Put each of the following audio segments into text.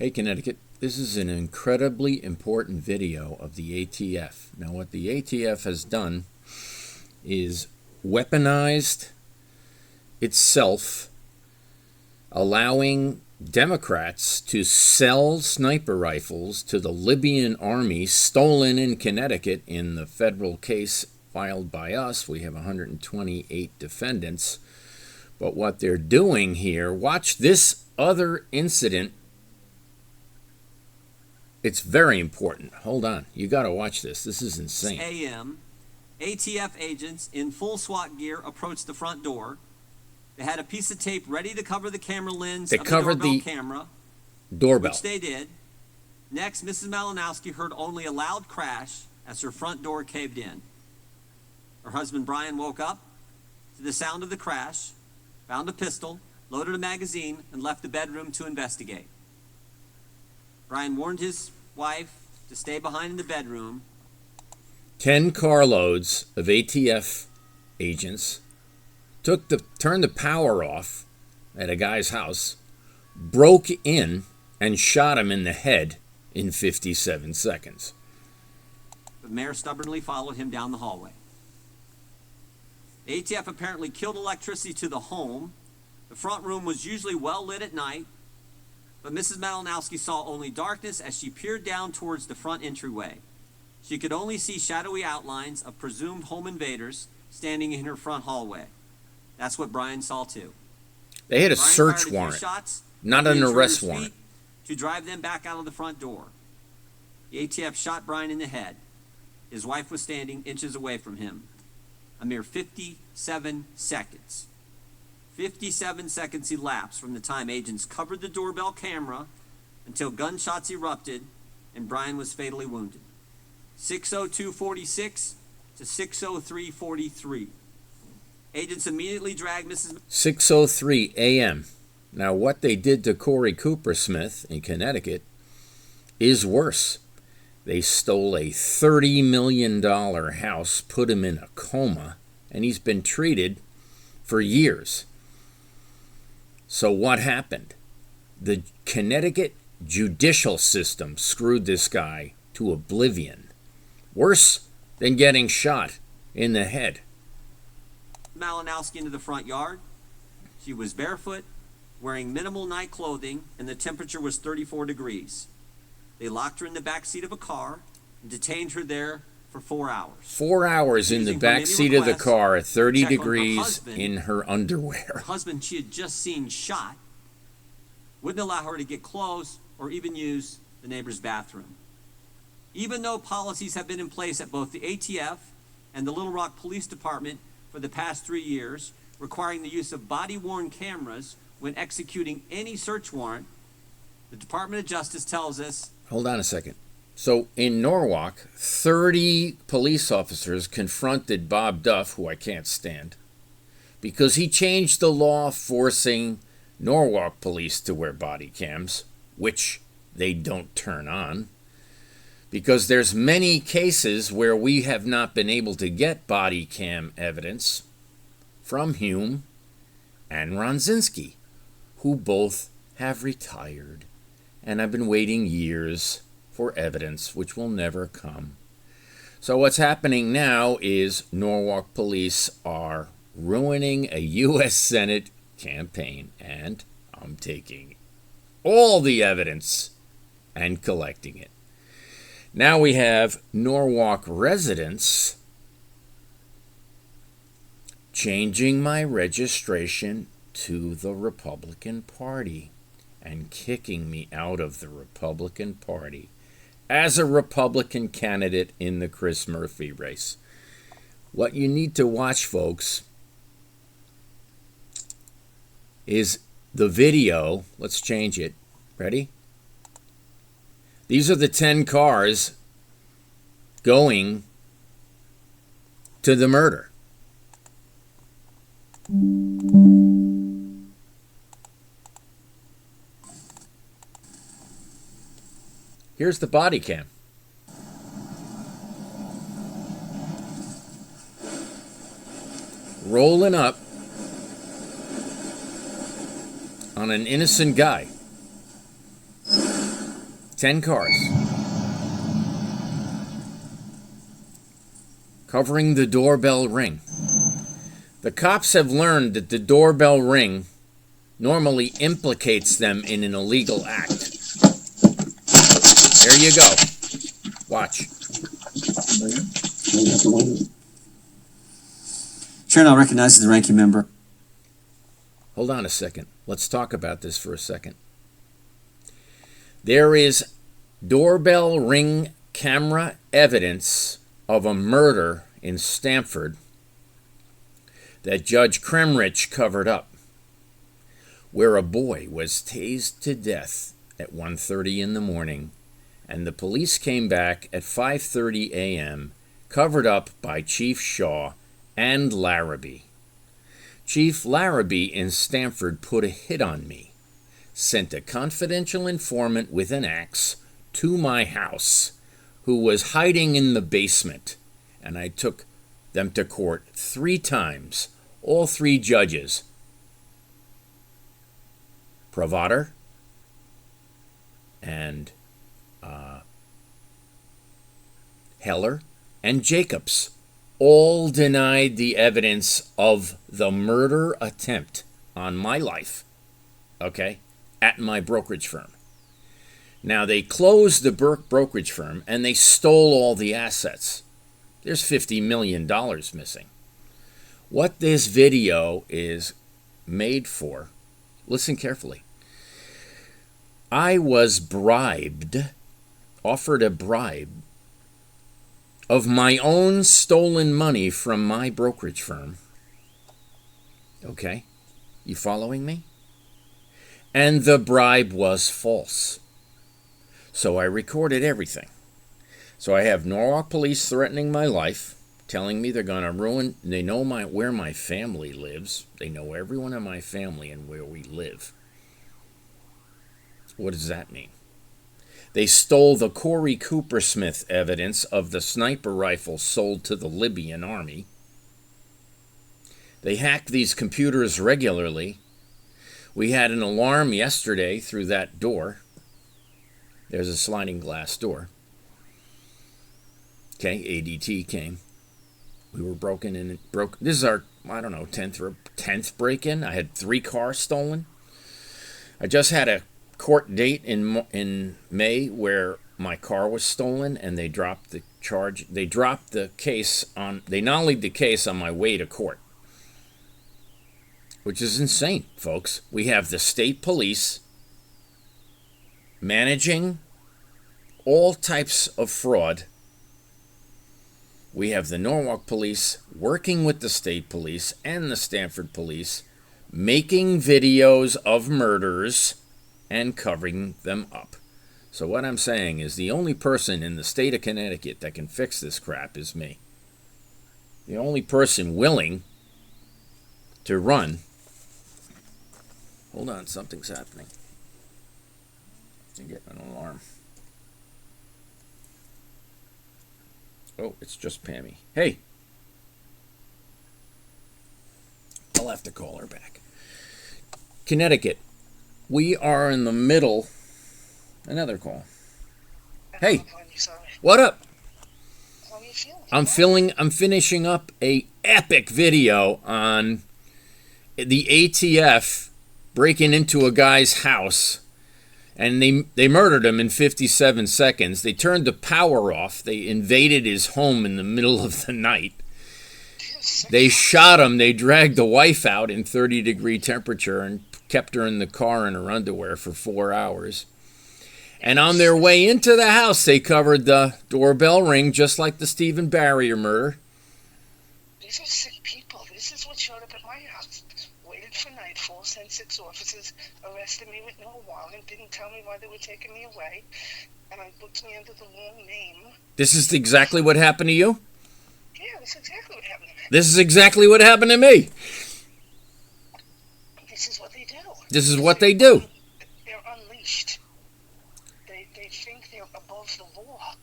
Hey, Connecticut, this is an incredibly important video of the ATF. Now, what the ATF has done is weaponized itself, allowing Democrats to sell sniper rifles to the Libyan army stolen in Connecticut in the federal case filed by us. We have 128 defendants. But what they're doing here, watch this other incident. It's very important. Hold on. You got to watch this. This is insane. A.M. ATF agents in full SWAT gear approached the front door. They had a piece of tape ready to cover the camera lens of the doorbell camera. Which they did. Next, Mrs. Malinowski heard only a loud crash as her front door caved in. Her husband, Brian, woke up to the sound of the crash, found a pistol, loaded a magazine, and left the bedroom to investigate. Brian warned his wife to stay behind in the bedroom. 10 carloads of ATF agents turned the power off at a guy's house, broke in, and shot him in the head in 57 seconds. The mayor stubbornly followed him down the hallway. The ATF apparently killed electricity to the home. The front room was usually well lit at night, but Mrs. Malinowski saw only darkness as she peered down towards the front entryway. She could only see shadowy outlines of presumed home invaders standing in her front hallway. That's what Brian saw too. They had a search warrant, shots, not an arrest warrant, to drive them back out of the front door. The ATF shot Brian in the head. His wife was standing inches away from him. A mere 57 seconds. 57 seconds elapsed from the time agents covered the doorbell camera until gunshots erupted and Brian was fatally wounded. 6:02:46 to 6:03:43. Agents immediately dragged Mrs. 6:03 a.m. Now, what they did to Corey Cooper Smith in Connecticut is worse. They stole a $30 million house, put him in a coma, and he's been treated for years. So what happened? The Connecticut judicial system screwed this guy to oblivion. Worse than getting shot in the head. Malinowski into the front yard. She was barefoot, wearing minimal night clothing, and the temperature was 34 degrees. They locked her in the back seat of a car and detained her there for 4 hours. 4 hours in the back seat of the car at 30 degrees in her underwear. Her husband she had just seen shot wouldn't allow her to get close or even use the neighbor's bathroom. Even though policies have been in place at both the ATF and the Little Rock Police Department for the past 3 years, requiring the use of body-worn cameras when executing any search warrant, the Department of Justice tells us... Hold on a second. So in Norwalk, 30 police officers confronted Bob Duff, who I can't stand, because he changed the law forcing Norwalk police to wear body cams, which they don't turn on, because there's many cases where we have not been able to get body cam evidence from Hume and Ronzinski, who both have retired, and I've been waiting years for evidence which will never come. So what's happening now is Norwalk police are ruining a U.S. Senate campaign, and I'm taking all the evidence and collecting it. Now we have Norwalk residents changing my registration to the Republican Party and kicking me out of the Republican Party as a Republican candidate in the Chris Murphy race. What you need to watch, folks, is the video. Let's change it. Ready? These are the 10 cars going to the murder. Here's the body cam. Rolling up on an innocent guy. 10 cars. Covering the doorbell ring. The cops have learned that the doorbell ring normally implicates them in an illegal act. There you go. Watch. Chair now recognizes the ranking member. Hold on a second. Let's talk about this for a second. There is doorbell ring camera evidence of a murder in Stamford that Judge Kremrich covered up, where a boy was tased to death at 1:30 in the morning, and the police came back at 5:30 a.m., covered up by Chief Shaw and Larrabee. Chief Larrabee in Stamford put a hit on me, sent a confidential informant with an axe to my house who was hiding in the basement, and I took them to court 3 times, all 3 judges. Provader and Heller and Jacobs all denied the evidence of the murder attempt on my life, okay, at my brokerage firm. Now, they closed the brokerage firm and they stole all the assets. There's $50 million missing. What this video is made for, listen carefully. I was bribed, offered a bribe of my own stolen money from my brokerage firm. Okay, you following me? And the bribe was false. So I recorded everything. So I have Norwalk police threatening my life, telling me they're going to ruin, they know where my family lives. They know everyone in my family and where we live. What does that mean? They stole the Corey Coopersmith evidence of the sniper rifle sold to the Libyan army. They hack these computers regularly. We had an alarm yesterday through that door. There's a sliding glass door. Okay, ADT came. We were broken in. This is our, 10th break-in. I had 3 cars stolen. I just had a court date in May where my car was stolen, and they dropped the charge. They dropped the case on. They nollied the case on my way to court, which is insane, folks. We have the state police managing all types of fraud. We have the Norwalk police working with the state police and the Stamford police, making videos of murders and covering them up. So what I'm saying is the only person in the state of Connecticut that can fix this crap is me. The only person willing to run. Hold on, something's happening. I get an alarm. Oh, it's just Pammy. Hey! I'll have to call her back. Connecticut. We are in the middle. Another call. Hey! What up? I'm finishing up a epic video on the ATF breaking into a guy's house, and they murdered him in 57 seconds. They turned the power off. They invaded his home in the middle of the night. They shot him. They dragged the wife out in 30-degree temperature and kept her in the car in her underwear for 4 hours. And on their way into the house, they covered the doorbell ring, just like the Stephen Barrier murder. These are sick people. This is what showed up at my house. Waited for nightfall, sent 6 officers, arrested me with no warrant, didn't tell me why they were taking me away, and I booked me under the wrong name. This is exactly what happened to you? Yeah, this is exactly what happened to me. This is exactly what happened to me. This is what they do. This is what they do. They're unleashed. They think they're above the law.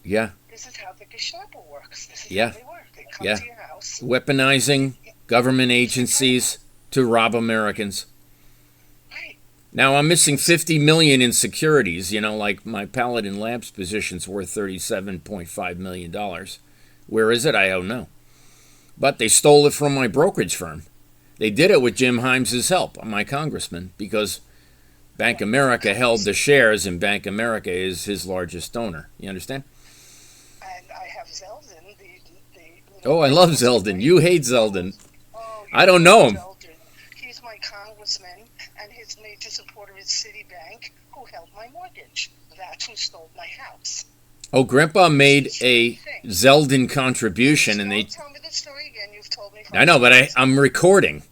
Yeah. This is how the Gestapo works. This is Yeah. how they work. They come to your house. Weaponizing government agencies to rob Americans. Right. Now I'm missing $50 million in securities. Like my Paladin Labs position's worth $37.5 million. Where is it? I don't know. But they stole it from my brokerage firm. They did it with Jim Himes' help, my congressman, because Bank America held the shares, and Bank America is his largest donor. You understand? And I have Zeldin. Oh, I love Zeldin. You hate Zeldin. Oh, I don't know him. Zeldin. He's my congressman, and his major supporter is Citibank, who held my mortgage. That's who stole my house. Oh, Grandpa made a Zeldin contribution, and they... Don't tell me the story again. You've told me... I know, but I'm recording.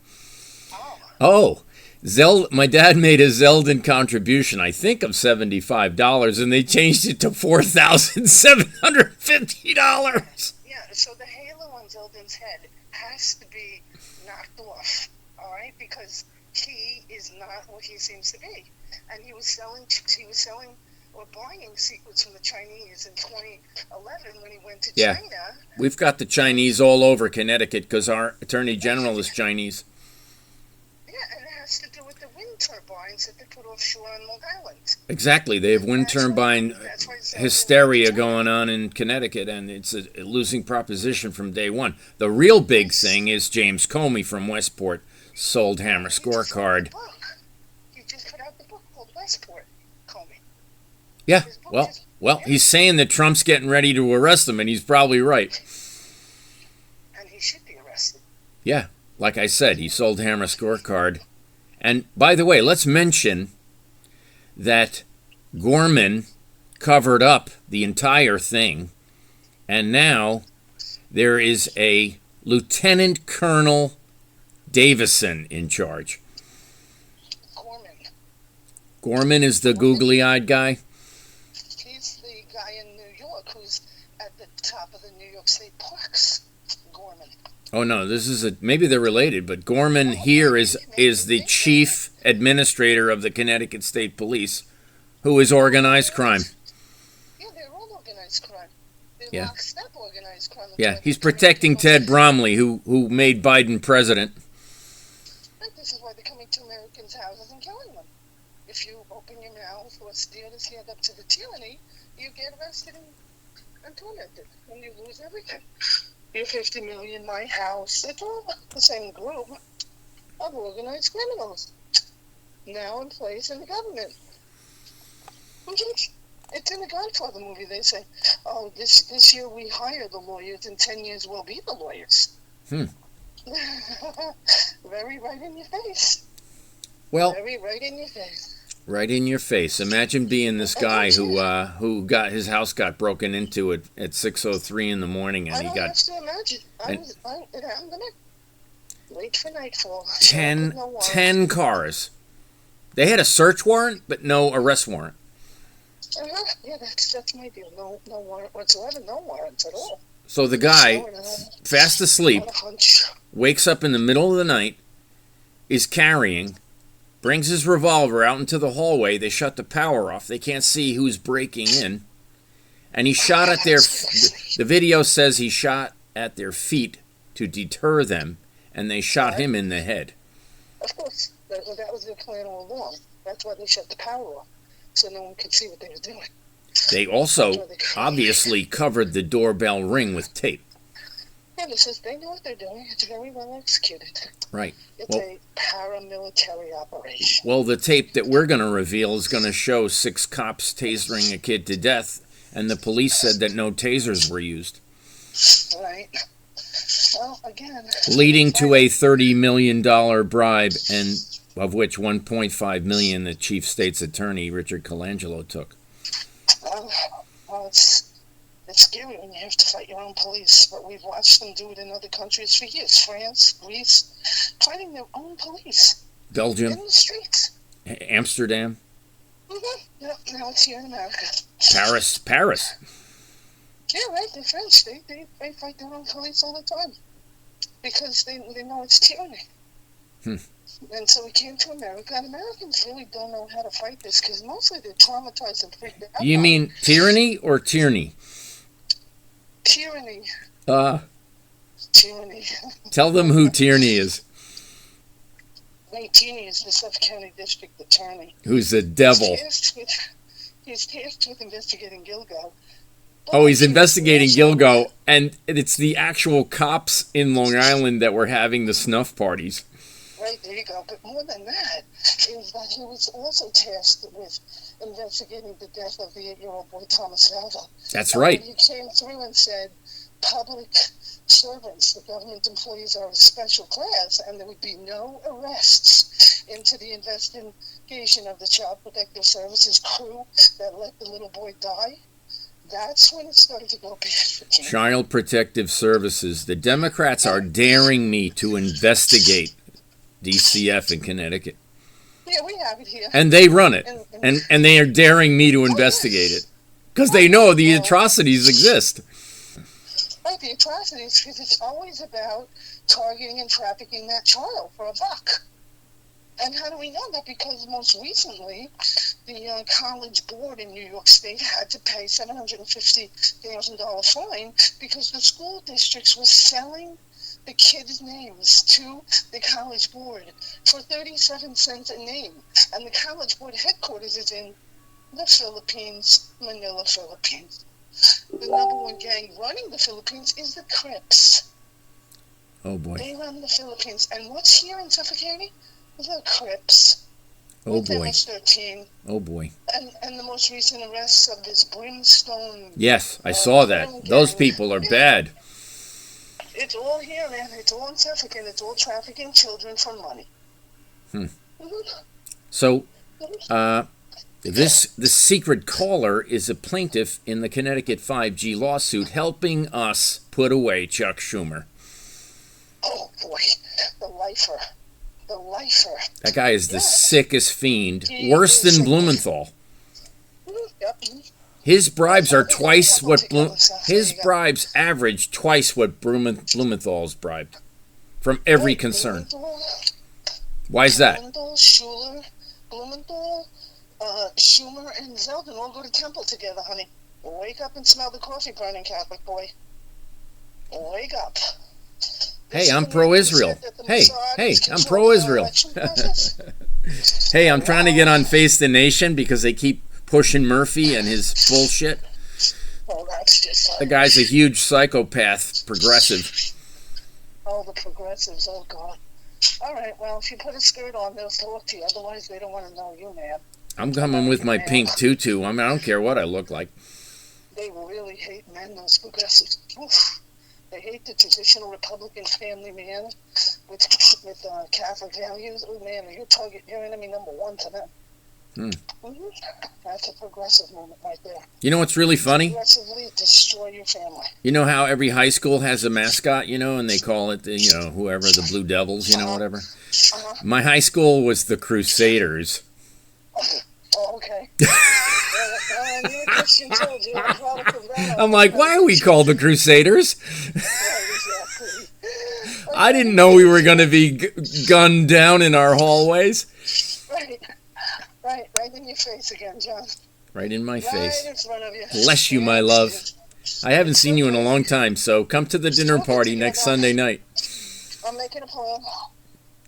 My dad made a Zeldin contribution, I think of $75, and they changed it to $4,750. Yeah, so the halo on Zeldin's head has to be knocked off, all right? Because he is not what he seems to be. And he was selling or buying secrets from the Chinese in 2011 when he went to China. We've got the Chinese all over Connecticut because our Attorney General is Chinese. Yeah, and it has to do with the wind turbines that they put offshore on Long Island. Exactly. They have wind turbine hysteria going on in Connecticut, and it's a losing proposition from day one. The real big thing is James Comey from Westport sold Hammer Scorecard. He just put out the book called Westport, Comey. Yeah, well, he's saying that Trump's getting ready to arrest him, and he's probably right. And he should be arrested. Yeah, like I said, he sold Hammer Scorecard. And by the way, let's mention that Gorman covered up the entire thing, and now there is a Lieutenant Colonel Davison in charge. Gorman is the googly-eyed guy? He's the guy in New York who's at the top of the New York State parks. Gorman. Oh no, maybe they're related, but Gorman here is the chief administrator of the Connecticut State Police, who is organized crime. Yeah, they're all organized crime. They're lockstep organized crime. Yeah, he's protecting Ted Bromley, who made Biden president. This is why they're coming to Americans' houses and killing them. If you open your mouth or steer to stand up to the tyranny, you get arrested and tormented, and you lose everything. Your 50 million, my house, it's all the same group of organized criminals now in place in the government. It's in the Godfather movie. They say, oh, this year we hire the lawyers, in 10 years we'll be the lawyers. Very right in your face. Well, very right in your face. Right in your face. Imagine being this guy who got his house got broken into at 6:03 in the morning, and I don't have to imagine. It happened to me. Late for nightfall. 10 cars. They had a search warrant, but no arrest warrant. Yeah, that's my deal. No warrant whatsoever. No warrants at all. So the guy, fast asleep, wakes up in the middle of the night, is carrying, brings his revolver out into the hallway. They shut the power off. They can't see who's breaking in. And he shot at the video says he shot at their feet to deter them, and they shot him in the head. Of course. That was their plan all along. That's why they shut the power off, so no one could see what they were doing. They also obviously covered the doorbell ring with tape. Yeah, they know what they're doing. It's very well executed. Right. It's a paramilitary operation. Well, the tape that we're going to reveal is going to show 6 cops tasering a kid to death, and the police said that no tasers were used. Right. Well, again... leading to a $30 million bribe, and of which $1.5 million the chief state's attorney, Richard Colangelo, took. Well, it's scary when you have to fight your own police, but we've watched them do it in other countries for years. France, Greece, fighting their own police. Belgium. In the streets. Amsterdam. Mm-hmm. Yep, now it's here in America. Paris. Yeah, right, they're French. They fight their own police all the time because they know it's tyranny. And so we came to America, and Americans really don't know how to fight this because mostly they're traumatized and freaked out. You mean tyranny or tyranny? Tyranny. Tyranny. Tell them who tyranny is. Maitini is the Suffolk County District Attorney. Who's the devil. He's tasked with investigating Gilgo. Oh, he's investigating Gilgo, and it's the actual cops in Long Island that were having the snuff parties. Right, there you go. But more than that is that he was also tasked with investigating the death of the 8-year-old boy, Thomas Valva. That's right. He came through and said, public servants, the government employees are a special class, and there would be no arrests into the investigation of the Child Protective Services crew that let the little boy die. That's when it started to go bad for King. Child Protective Services. The Democrats are daring me to investigate DCF in Connecticut. Yeah, we have it here. And they run it. And they are daring me to investigate it. Because they know the atrocities exist. Right, the atrocities, because it's always about targeting and trafficking that child for a buck. And how do we know that? Because most recently, the college board in New York State had to pay $750,000 fine because the school districts were selling the kids' names to the college board for 37 cents a name. And the college board headquarters is in the Philippines, Manila, Philippines. The number one gang running the Philippines is the Crips. Oh, boy. They run the Philippines. And what's here in Suffolk County? The Crips. Oh, boy. MS-13. Oh, boy. And the most recent arrests of this Brimstone. Yes, I saw that. Those people are bad. It's all here, man. It's all in Suffolk, and it's all trafficking children for money. So, this secret caller is a plaintiff in the Connecticut 5G lawsuit helping us put away Chuck Schumer. Oh, boy. The lifer. The lifer. That guy is the sickest fiend. Worse than Blumenthal. Yep. His bribes are twice what his bribes average twice what Blumenthal's bribed from every concern. Why is that? Blumenthal, Schumer, and Zeldin all go to temple together, honey. Wake up and smell the coffee burning, Catholic boy. Wake up. Hey, I'm pro-Israel. Hey, I'm pro-Israel. Hey, I'm trying to get on Face the Nation because they keep pushing Murphy and his bullshit. Oh, that's just... The guy's a huge psychopath, progressive. Oh, the progressives, oh, God. All right, well, if you put a skirt on, they'll talk to you. Otherwise, they don't want to know you, man. I'm coming with my pink tutu. I don't care what I look like. They really hate men, those progressives. Oof. They hate the traditional Republican family man with Catholic values. Oh, man, you're enemy number one to them. That's a progressive movement right there. You know what's really funny? Progressively destroy your family. You know how every high school has a mascot, and they call it, whoever, the Blue Devils, whatever? My high school was the Crusaders. Oh, okay. I'm like, why are we called the Crusaders? I didn't know we were going to be gunned down in our hallways. Right in your face again, John. Right in my face. Right in front of you. Bless you, my love. I haven't seen you in a long time, so come to the dinner party next Sunday night. I'm making a plan.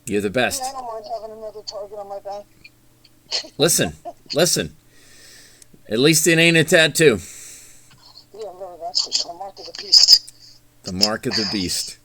You're the best. I don't mind having another target on my back. Listen. At least it ain't a tattoo. Yeah, no, that's for sure. Mark of the beast. The mark of the beast.